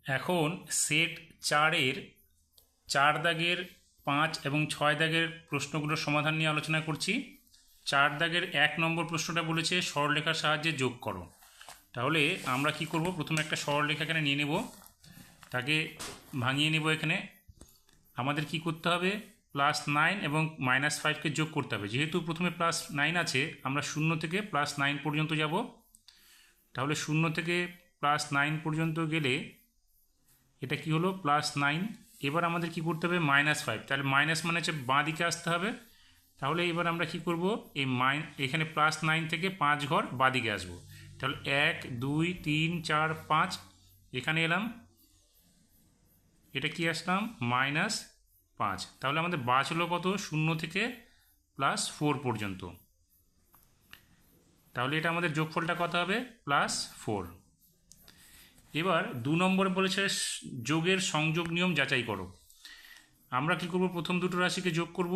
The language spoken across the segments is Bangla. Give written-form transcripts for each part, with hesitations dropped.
এখন সেট 4-এর 4 দাগের 5 এবং 6 দাগের প্রশ্নগুলোর সমাধান নিয়ে আলোচনা করছি। 4 দাগের 1 নম্বর প্রশ্নটা বলেছে সরলরেখার সাহায্যে যোগ করো। তাহলে আমরা কি করব, প্রথমে একটা সরলরেখা এখানে নিয়ে নেব, তাকে ভাঙিয়ে নেব। এখানে আমাদের কি করতে হবে, +9 এবং -5কে যোগ করতে হবে। যেহেতু প্রথমে +9 আছে, আমরা 0 থেকে +9 পর্যন্ত যাব। তাহলে 0 থেকে +9 পর্যন্ত গেলে এটা কি হলো, +9। এবার আমাদের কি করতে হবে, -5। তাহলে মাইনাস মানে হচ্ছে বাঁ দিকে আসতে হবে। তাহলে এবার আমরা কি করব, এই এখানে +9 থেকে 5 ঘর বাঁ দিকে আসবো। তাহলে 1 2 3 4 5, এখানে এলাম, এটা কি আসলাম, -5। তাহলে আমাদের বাঁচলো কত, 0 থেকে +4 পর্যন্ত। তাহলে এটা আমাদের যোগফলটা কত হবে, +4। এবার 2 নম্বরে বলেছে যোগের সংযোগ নিয়ম যাচাই করো। আমরা কি করব, প্রথম দুটো রাশিকে যোগ করব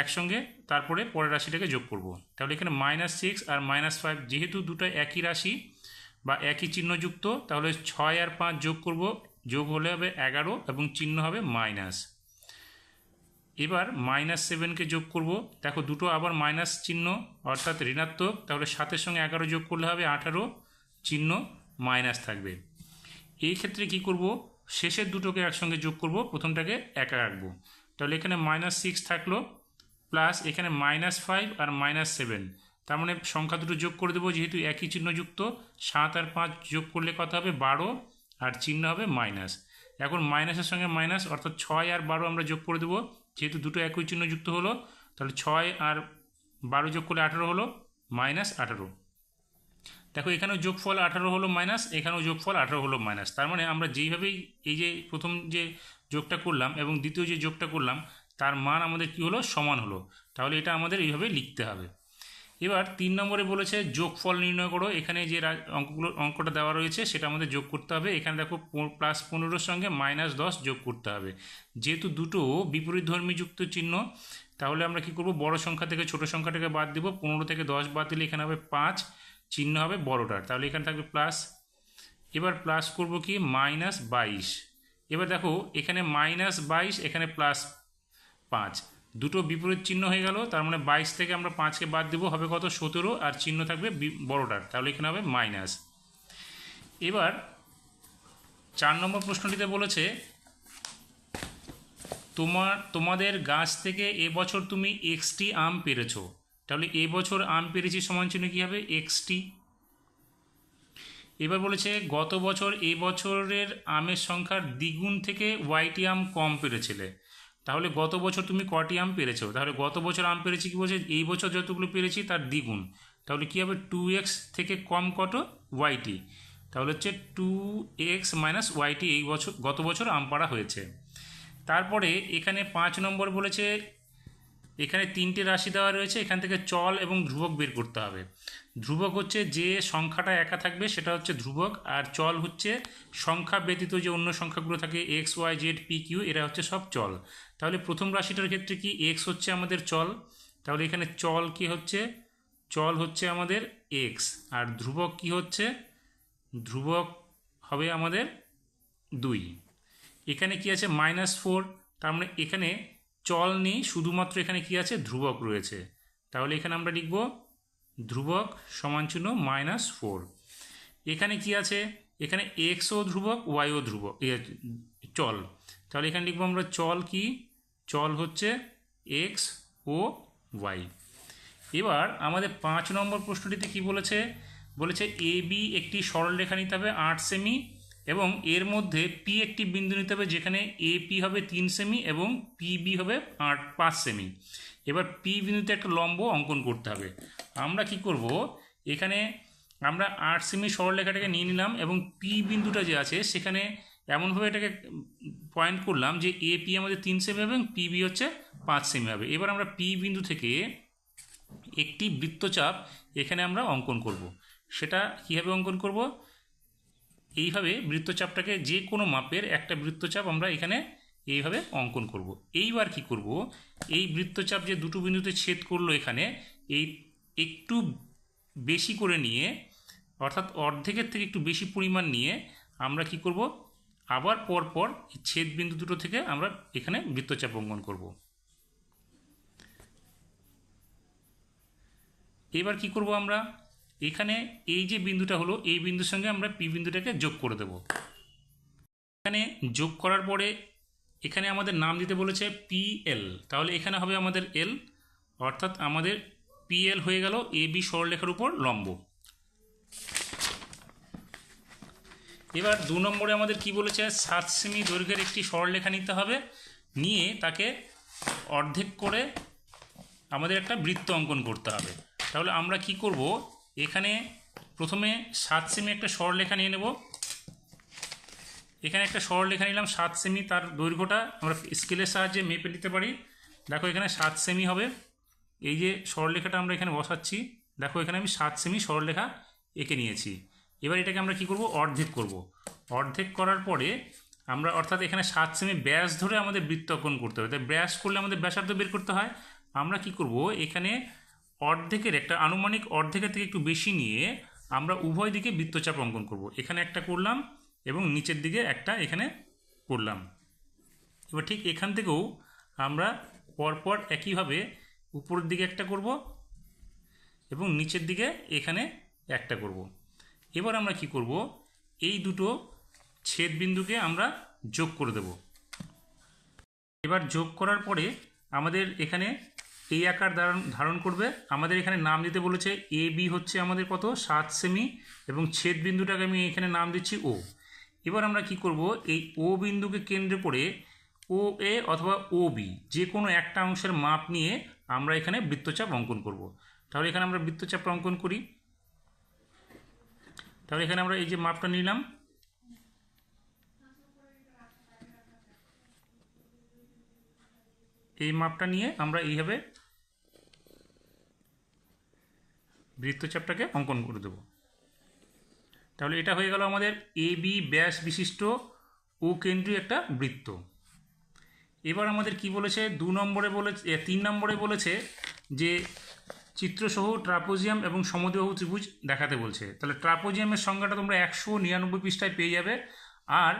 একসঙ্গে, তারপরে পরের রাশিটাকে যোগ করব। তাহলে এখানে -6 আর -5 যেহেতু দুটো একই রাশি বা একই চিহ্নযুক্ত, তাহলে 6 আর 5 যোগ করব, যোগ হলে হবে 11 এবং চিহ্ন হবে মাইনাস। এবার -7কে যোগ করব, দেখো দুটো আবার মাইনাস চিহ্ন অর্থাৎ ঋণাত্মক, তাহলে 7-এর সঙ্গে 11 যোগ করলে হবে 18, চিহ্ন মাইনাস থাকবে। এই ক্ষেত্রে কি করব, শেষের দুটোকে একসঙ্গে যোগ করব, প্রথমটাকে একা রাখবো। তাহলে এখানে -6 থাকলো, প্লাস এখানে -5 আর -7, তার মানে সংখ্যা দুটো যোগ করে দেবো, যেহেতু একই চিহ্নযুক্ত। 7 আর 5 যোগ করলে কত হবে, 12, আর চিহ্ন হবে মাইনাস। এখন মাইনাসের সঙ্গে মাইনাস অর্থাৎ 6 আর 12 আমরা যোগ করে দেবো, যেহেতু দুটো একই চিহ্নযুক্ত হলো। তাহলে 6 আর 12 যোগ করলে 18 হলো, -18। দেখো এখানেও যোগফল 18 হলো মাইনাস, এখানেও যোগফল 18 হলো মাইনাস। তার মানে আমরা যেইভাবেই এই যে প্রথম যে যোগটা করলাম এবং দ্বিতীয় যে যোগটা করলাম, তার মান আমাদের কি হলো, সমান হলো। তাহলে এটা আমাদের এইভাবে লিখতে হবে। এবার 3 নম্বরে বলেছে যোগফল নির্ণয় করো। এখানে যে অঙ্কটা দেওয়া রয়েছে সেটা আমাদের যোগ করতে হবে। এখানে দেখো +15-র সঙ্গে -10 যোগ করতে হবে। যেহেতু দুটো বিপরীতধর্মী যুক্ত চিহ্ন, তাহলে আমরা কি করব, বড় সংখ্যা থেকে ছোট সংখ্যাটাকে বাদ দিব। 15 থেকে 10 বাদ দিলে এখানে হবে 5, চিহ্ন হবে বড়টার, তাহলে এখানে থাকবে প্লাস। এবার প্লাস করব কি, -22। এবার দেখো এখানে -22, এখানে +5, দুটো বিপরীত চিহ্ন হয়ে গেল। তার মানে 22 থেকে আমরা 5কে বাদ দেবো, হবে কত, 17, আর চিহ্ন থাকবে বড়টার, তাহলে এখানে হবে মাইনাস। এবার 4 নম্বর প্রশ্নটিতে বলেছে তোমাদের গাছ থেকে এবছর তুমি XT আম পেরেছো। তাহলে এবছর আম পেরেছি সমান চিহ্ন কী হবে, XT। এবার বলেছে গত বছর এই বছরের আমের সংখ্যার দ্বিগুণ থেকে ওয়াইটি আম কম পেরেছিলে। তাহলে গত বছর তুমি কটি আম পেরেছো, তাহলে গত বছর আম পেরেছি কি বলছে, এই বছর যতগুলো পেরেছি তার দ্বিগুণ। তাহলে কী হবে, 2x থেকে কম কত, ওয়াইটি। তাহলে হচ্ছে 2x - ওয়াইটি এই বছর, গত বছর আম পাড়া হয়েছে। তারপরে এখানে 5 নম্বর বলেছে, এখানে 3টে রাশি দেওয়া রয়েছে, এখান থেকে চল এবং ধ্রুবক বের করতে হবে। ধ্রুবক হচ্ছে যে সংখ্যাটা একা থাকবে সেটা হচ্ছে ধ্রুবক, আর চল হচ্ছে সংখ্যা ব্যতীত যে অন্য সংখ্যাগুলো থাকে, x y z p q, এরা হচ্ছে সব চল। তাহলে প্রথম রাশিটার ক্ষেত্রে কি, x হচ্ছে আমাদের চল, তাহলে এখানে চল কি হচ্ছে, চল হচ্ছে আমাদের x, আর ধ্রুবক কি হচ্ছে, ধ্রুবক হবে আমাদের 2। এখানে কি আছে, -4, তার মানে এখানে চল নেই, শুধুমাত্র এখানে কি আছে, ধ্রুবক রয়েছে। তাহলে এখানে আমরা লিখব ধ্রুবক সমান চিহ্ন -4। এখানে কি আছে, এখানে এক্সও ধ্রুবক, ওয়াইও ধ্রুবক, চল। তাহলে এখানে লিখবো আমরা চল কি, চল হচ্ছে এক্স ও ওয়াই। এবার আমাদের 5 নম্বর প্রশ্নটিতে কি বলেছে, বলেছে এ বি একটি সরলরেখা নিতে হবে 8 সেমি, এবং এর মধ্যে পি একটি বিন্দু নিতে হবে যেখানে এপি হবে 3 সেমি এবং পিবি হবে 5 সেমি। এবার পি বিন্দুতে একটা লম্ব অঙ্কন করতে হবে। আমরা কি করব, এখানে আমরা 8 সেমি সরলরেখাটাকে নিয়ে নিলাম এবং পি বিন্দুটা যে আছে সেখানে এমনভাবে এটাকে পয়েন্ট করলাম যে এপি আমাদের 3 সেমি এবং পিবি হচ্ছে 5 সেমি হবে। এবার আমরা পি বিন্দু থেকে একটি বৃত্তচাপ এখানে আমরা অঙ্কন করব। সেটা কীভাবে অঙ্কন করব, এইভাবে বৃত্তচাপটাকে যে কোনো মাপের একটা বৃত্তচাপ আমরা এখানে এইভাবে অঙ্কন করব। এইবার কি করব, এই বৃত্তচাপ যে দুটো বিন্দুতে ছেদ করলো এখানে, এই একটু বেশি করে নিয়ে, অর্থাৎ অর্ধেকের থেকে একটু বেশি পরিমাণ নিয়ে আমরা কি করব, আবার পরপর ছেদ বিন্দু দুটো থেকে আমরা এখানে বৃত্তচাপ অঙ্কন করব। এবার কি করব আমরা, এখানে এই যে বিন্দুটা হলো এই বিন্দুর সঙ্গে আমরা পি বিন্দুটাকে যোগ করে দেব। এখানে যোগ করার পরে এখানে আমাদের নাম দিতে বলেছে পিএল, তাহলে এখানে হবে আমাদের এল, অর্থাৎ আমাদের পিএল হয়ে গেল এ বি সরলরেখার উপর লম্ব। এবার 2 নম্বরে আমাদের কি বলেছে, 7 সেমি দৈর্ঘ্যের একটি সরলরেখা নিতে হবে, নিয়ে তাকে অর্ধেক করে আমাদের একটা বৃত্ত অঙ্কন করতে হবে। তাহলে আমরা কি করব, এখানে প্রথমে 7 সেমি একটা সরলরেখা নিয়ে নেব। এখানে একটা সরলরেখা নিলাম 7 সেমি, তার দৈর্ঘ্যটা আমরা স্কেলের সাহায্যে মেপে নিতে পারি। দেখো এখানে 7 সেমি হবে। এই যে সরলরেখাটা আমরা এখানে বসাচ্ছি, দেখো এখানে আমি 7 সেমি সরলরেখা এঁকে নিয়েছি। এবার এটাকে আমরা কি করব, অর্ধেক করব। অর্ধেক করার পরে আমরা, অর্থাৎ এখানে 7 সেমি ব্যাস ধরে আমাদের বৃত্ত অঙ্কন করতে হবে। তাই ব্যাস করলে আমাদের ব্যাসার্ধ বের করতে হয়। আমরা কি করব, এখানে অর্ধেকের একটা আনুমানিক অর্ধেকের থেকে একটু বেশি নিয়ে আমরা উভয় দিকে বৃত্তচাপ অঙ্কন করব। এখানে একটা করলাম এবং নিচের দিকে একটা এখানে করলাম। এবার ঠিক এখান থেকেও আমরা পরপর একইভাবে উপরের দিকে একটা করব এবং নিচের দিকে এখানে একটা করব। এবার আমরা কি করব, এই দুটো ছেদ বিন্দুকে আমরা যোগ করে দেব। এবার যোগ করার পরে আমাদের এখানে এই আকার ধারণ করবে। আমাদের এখানে নাম দিতে বলেছে এ বি হচ্ছে আমাদের কত, 7 সেমি, এবং ছেদ বিন্দুটাকে আমি এখানে নাম দিচ্ছি ও। এবার আমরা কি করব, এই ও বিন্দুকে কেন্দ্র করে ও এ অথবা ও বি যে কোনো একটা অংশের মাপ নিয়ে আমরা এখানে বৃত্তচাপ অঙ্কন করব। তাহলে এখানে আমরা বৃত্তচাপ অঙ্কন করি। তাহলে এখানে আমরা এই যে মাপটা নিলাম, এই মাপটা নিয়ে আমরা এইভাবে বৃত্তচাপটাকে অঙ্কন করে দেব। তাহলে এটা হয়ে গেল আমাদের এ বি ব্যাস বিশিষ্ট ও কেন্দ্রীয় একটা বৃত্ত। এবার আমাদের কি বলেছে, 3 নম্বরে বলেছে যে চিত্রসহ ট্রাপোজিয়াম এবং সমদ্বিবাহু ত্রিভুজ দেখাতে বলছে। তাহলে ট্রাপোজিয়ামের সংজ্ঞাটা তোমরা 199 পৃষ্ঠায় পেয়ে যাবে, আর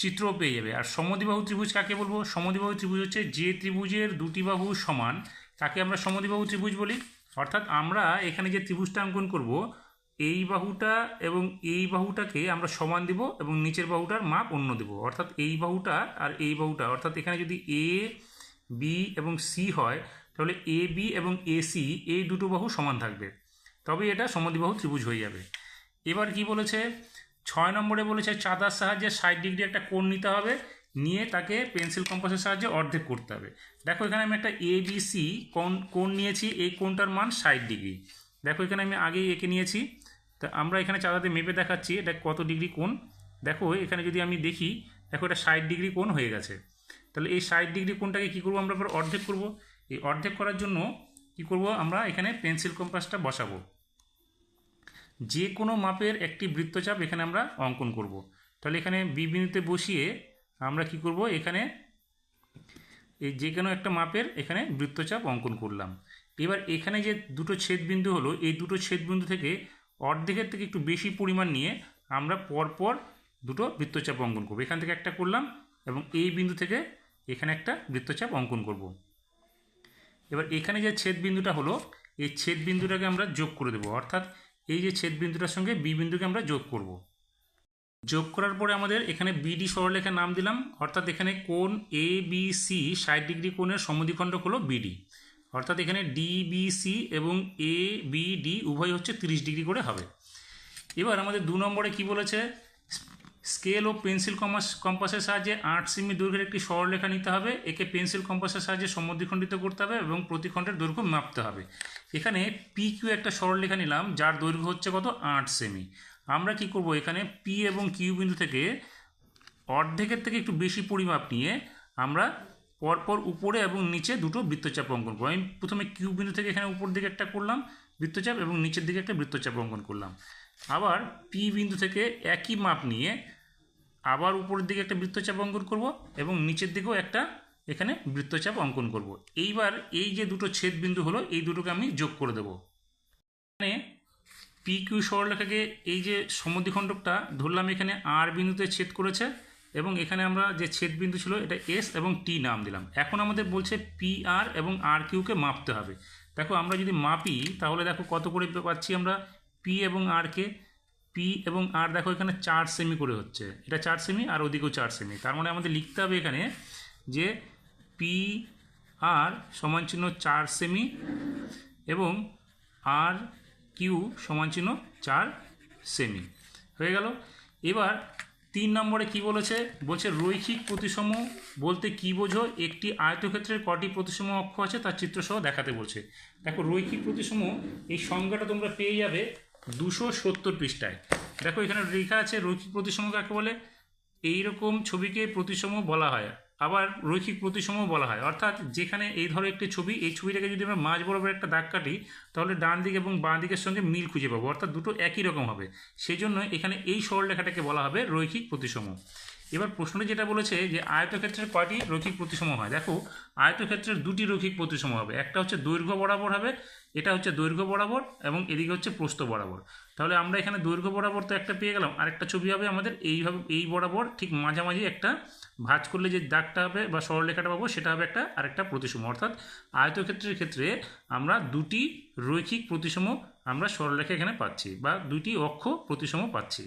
চিত্রও পেয়ে যাবে। আর সমদ্বিবাহু ত্রিভুজ কাকে বলবো, সমদ্বিবাহু ত্রিভুজ হচ্ছে যে ত্রিভুজের দুটি বাহু সমান তাকে আমরা সমদ্বিবাহু ত্রিভুজ বলি। অর্থাৎ আমরা এখানে যে ত্রিভুজটা অঙ্কন করব, এই বাহুটা এবং এই বাহুটাকে আমরা সমান দিব এবং নিচের বাহুটার মাপ অন্য দেব। অর্থাৎ এই বাহুটা আর এই বাহুটা, অর্থাৎ এখানে যদি এ বি এবং সি হয়, তাহলে এ বি এবং এ সি এই দুটো বাহু সমান থাকবে, তবে এটা সমদ্বিবাহু ত্রিভুজ হয়ে যাবে। এবার কি বলেছে, 6 নম্বরে বলেছে চাঁদার সাহায্যে 60 ডিগ্রি একটা কোণ নিতে হবে, নিয়ে তাকে পেন্সিল কম্পাসের সাহায্যে অর্ধেক করতে হবে। দেখো এখানে আমি একটা এ বি সি কোণ নিয়েছি, এই কোণটার মান 60 ডিগ্রি। দেখো এখানে আমি আগেই এঁকে নিয়েছি। তা আমরা এখানে চাঁদাতে মেপে দেখাচ্ছি এটা কত ডিগ্রি কোণ। দেখো এখানে যদি আমি দেখি, দেখো এটা 60 ডিগ্রি কোণ হয়ে গেছে। তাহলে এই 60 ডিগ্রি কোণটাকে কী করবো, আমরা এবার অর্ধেক করব। এই অর্ধেক করার জন্য কি করব, আমরা এখানে পেন্সিল কম্পাসটা বসাবো। যে কোনো মাপের একটি বৃত্তচাপ এখানে আমরা অঙ্কন করব। তাহলে এখানে বি বিন্দুতে বসিয়ে আমরা কি করব, এখানে এই যে কোনো একটা মাপের এখানে বৃত্তচাপ অঙ্কন করলাম। এবার এখানে যে দুটো ছেদ বিন্দু হলো, এই দুটো ছেদ বিন্দু থেকে অর্ধেকের থেকে একটু বেশি পরিমাণ নিয়ে আমরা পরপর দুটো বৃত্তচাপ অঙ্কন করব। এখান থেকে একটা করলাম এবং এই বিন্দু থেকে এখানে একটা বৃত্তচাপ অঙ্কন করব। এবার এখানে যে ছেদ বিন্দুটা হলো, এই ছেদ বিন্দুটাকে আমরা যোগ করে দেবো। অর্থাৎ এই যে ছেদ বিন্দুটার সঙ্গে বি বিন্দুকে আমরা যোগ করব। যোগ করার পরে আমাদের এখানে বিডি সরলরেখার নাম দিলাম। অর্থাৎ এখানে কোণ এ বি সি 60 ডিগ্রি কোণের সমদ্বিখণ্ডক হলো বিডি। অর্থাৎ এখানে ডিবিসি এবং এ বি ডি উভয় হচ্ছে 30 ডিগ্রি করে হবে। এবার আমাদের 2 নম্বরে কি বলেছে, স্কেল ও পেন্সিল কম্পাসের সাহায্যে 8 সেমি দৈর্ঘ্যের একটি সরলরেখা নিতে হবে, একে পেন্সিল কম্পাসের সাহায্যে সমদ্বিখণ্ডিত করতে হবে এবং প্রতিখণ্ডের দৈর্ঘ্য মাপতে হবে। এখানে পি কিউ একটা সরলরেখা নিলাম যার দৈর্ঘ্য হচ্ছে কত, 8 সেমি। আমরা কি করব, এখানে পি এবং কিউ বিন্দু থেকে অর্ধেকের থেকে একটু বেশি পরিমাপ নিয়ে আমরা পরপর উপরে এবং নিচে দুটো বৃত্তচাপ অঙ্কন করব। আমি প্রথমে কিউ বিন্দু থেকে এখানে উপর দিকে একটা করলাম বৃত্তচাপ এবং নিচের দিকে একটা বৃত্তচাপ অঙ্কন করলাম। আবার পি বিন্দু থেকে একই মাপ নিয়ে আবার উপরের দিকে একটা বৃত্তচাপ অঙ্কন করব এবং নিচের দিকেও একটা এখানে বৃত্তচাপ অঙ্কন করব। এইবার এই যে দুটো ছেদ বিন্দু হলো, এই দুটোকে আমি যোগ করে দেব। এখানে পি কিউ সরলরেখাকে এই যে সমদ্বিখণ্ডকটা ধরলাম এখানে আর বিন্দুতে ছেদ করেছে এবং এখানে আমরা যে ছেদবিন্দু ছিল এটা এস এবং টি নাম দিলাম। এখন আমাদের বলছে পি আর এবং আর কিউকে মাপতে হবে। দেখো আমরা যদি মাপি তাহলে দেখো কত করে পাচ্ছি আমরা পি এবং আরকে। পি এবং আর দেখো এখানে 4 সেমি করে হচ্ছে, এটা 4 সেমি আর ওদিকেও 4 সেমি। তার মানে আমাদের লিখতে হবে এখানে যে পি আর সমান চিহ্ন 4 সেমি এবং আর কিউ সমান চিহ্ন 4 সেমি হয়ে গেল। এবার 3 নম্বরে কি বলেছে, বলছে রৈখিক প্রতিসম বলতে কি বোঝো, একটি আয়তক্ষেত্রের কটি প্রতিসম অক্ষ আছে তার চিত্রসহ দেখাতে বলছে। দেখো রৈখিক প্রতিসম এই সংজ্ঞাটা তোমরা পেয়ে যাবে 270 পৃষ্ঠায়। দেখো এখানে লেখা আছে রৈখিক প্রতিসম কাকে বলে। এইরকম ছবিকে প্রতিসম বলা হয়, আবার রৈখিক প্রতিসম বলা হয়। অর্থাৎ যেখানে এই ধরো একটি ছবি, এই ছবিটাকে যদি আমরা মাঝ বরাবর একটা দাগ কাটি তাহলে ডান দিক এবং বাঁ দিকের সঙ্গে মিল খুঁজে পাবো, অর্থাৎ দুটো একই রকম হবে। সেই জন্য এখানে এই সরলরেখাটাকে বলা হবে রৈখিক প্রতিসম। এবার প্রশ্নটি যেটা বলেছে যে আয়তক্ষেত্রের কয়টি রৈখিক প্রতিসম হয়। দেখো আয়তক্ষেত্রের দুটি রৈখিক প্রতিসম হবে, একটা হচ্ছে দৈর্ঘ্য বরাবর হবে, এটা হচ্ছে দৈর্ঘ্য বরাবর এবং এদিকে হচ্ছে প্রস্থ বরাবর। তাহলে আমরা এখানে দৈর্ঘ্য বরাবর তো একটা পেয়ে গেলাম, আরেকটা ছবি হবে আমাদের এইভাবে এই বরাবর ঠিক মাঝামাঝি একটা ভাঁজ করলে যে দাগটা হবে বা সরলরেখাটা পাবো সেটা হবে একটা আরেকটা প্রতিসম। অর্থাৎ আয়তক্ষেত্রের ক্ষেত্রে আমরা দুটি রৈখিক প্রতিসম আমরা সরলরেখা এখানে পাচ্ছি বা দুটি অক্ষ প্রতিসম পাচ্ছি।